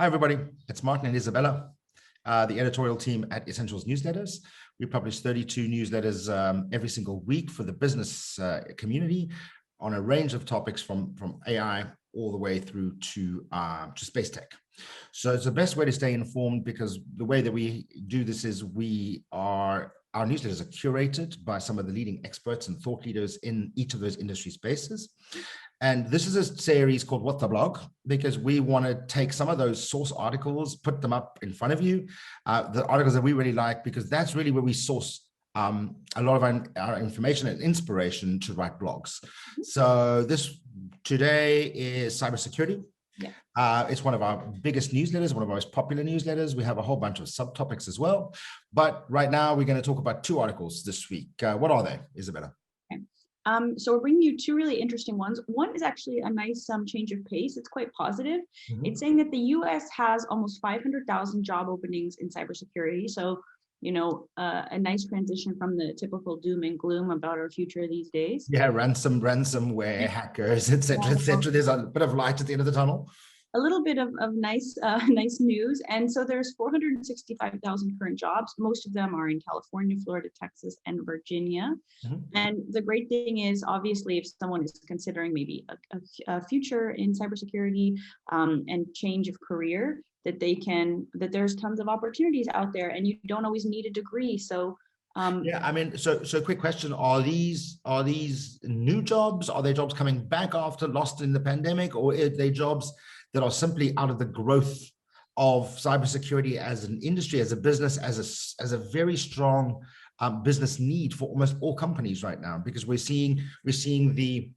Hi, everybody. It's Martin and Isabella, the editorial team at Essentials Newsletters. We publish 32 newsletters every single week for the business community on a range of topics from AI all the way through to space tech. So it's the best way to stay informed, because the way that we do this is our newsletters are curated by some of the leading experts and thought leaders in each of those industry spaces. And this is a series called What the Blog, because we want to take some of those source articles, put them up in front of you, the articles that we really like, because that's really where we source a lot of our information and inspiration to write blogs. So today is cybersecurity. Yeah. It's one of our biggest newsletters, one of our most popular newsletters. We have a whole bunch of subtopics as well. But right now, we're going to talk about two articles this week. What are they, Isabella? So we're bringing you two really interesting ones. One is actually a nice change of pace. It's quite positive. Mm-hmm. It's saying that the US has almost 500,000 job openings in cybersecurity. So, a nice transition from the typical doom and gloom about our future these days. Yeah, ransomware, hackers, etc., etc. There's a bit of light at the end of the tunnel. A little bit of nice news. And so there's 465,000 current jobs. Most of them are in California, Florida, Texas, and Virginia. Mm-hmm. And the great thing is, obviously, if someone is considering maybe a future in cybersecurity and change of career, that there's tons of opportunities out there, and you don't always need a degree. So yeah, I mean, so quick question: Are these new jobs? Are they jobs coming back after lost in the pandemic, or are they jobs that are simply out of the growth of cybersecurity as an industry, as a business, as a very strong business need for almost all companies right now? Because we're seeing the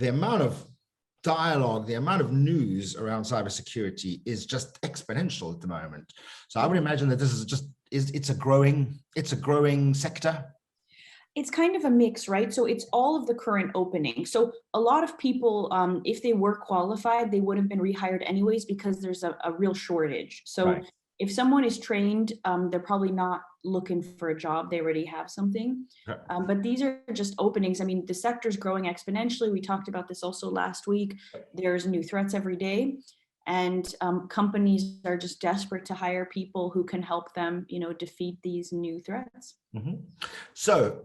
amount of dialogue, the amount of news around cybersecurity is just exponential at the moment. So I would imagine that this is it's a growing sector. It's kind of a mix, right? So it's all of the current openings. So a lot of people, if they were qualified, they would have been rehired anyways, because there's a real shortage. So right. If someone is trained, they're probably not looking for a job. They already have something. Okay. But these are just openings. I mean, the sector's growing exponentially. We talked about this also last week. There's new threats every day. And companies are just desperate to hire people who can help them, defeat these new threats. Mm-hmm. So,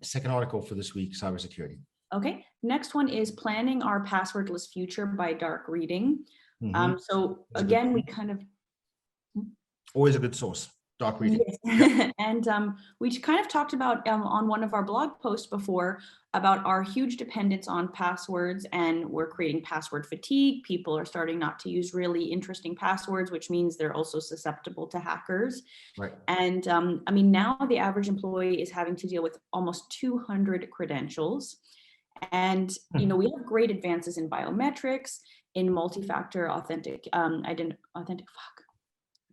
second article for this week, cybersecurity. Okay. Next one is Planning Our Passwordless Future by Dark Reading. Mm-hmm. So again, we kind of... Always a good source. Dark reading. Yes. And we kind of talked about on one of our blog posts before about our huge dependence on passwords, and we're creating password fatigue. People are starting not to use really interesting passwords, which means they're also susceptible to hackers. Right. And I mean, now the average employee is having to deal with almost 200 credentials. And, we have great advances in biometrics, in multi-factor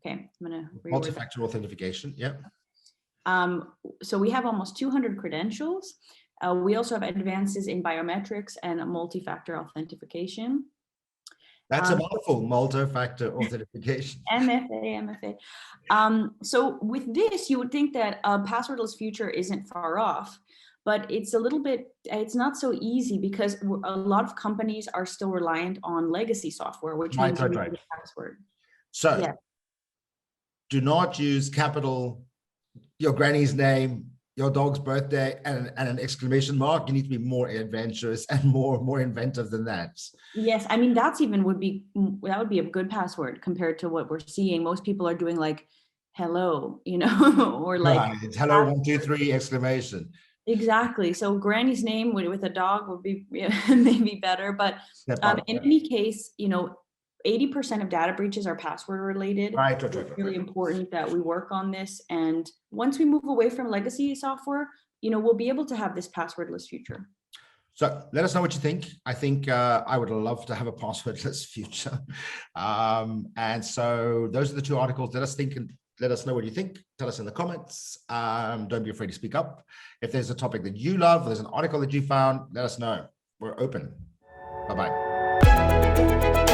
Okay, I'm going to multi-factor authentication. Yeah. So we have almost 200 credentials. We also have advances in biometrics and multi-factor authentication. That's a mouthful, multi-factor authentication. MFA. So with this, you would think that a passwordless future isn't far off, but it's not so easy, because a lot of companies are still reliant on legacy software, which means you need a password. So. Yeah. Do not use your granny's name, your dog's birthday, and an exclamation mark. You need to be more adventurous and more inventive than that. Yes, I mean, that would be a good password compared to what we're seeing. Most people are doing like hello, or like right. Hello 1 2 3 exclamation. Exactly. So granny's name with a dog would be maybe better, but in any case, 80% of data breaches are password related. Right. It's really important that we work on this. And once we move away from legacy software, we'll be able to have this passwordless future. So let us know what you think. I think I would love to have a passwordless future. And so those are the two articles. Let us know what you think. Tell us in the comments. Don't be afraid to speak up. If there's a topic that you love, or there's an article that you found, let us know. We're open. Bye-bye.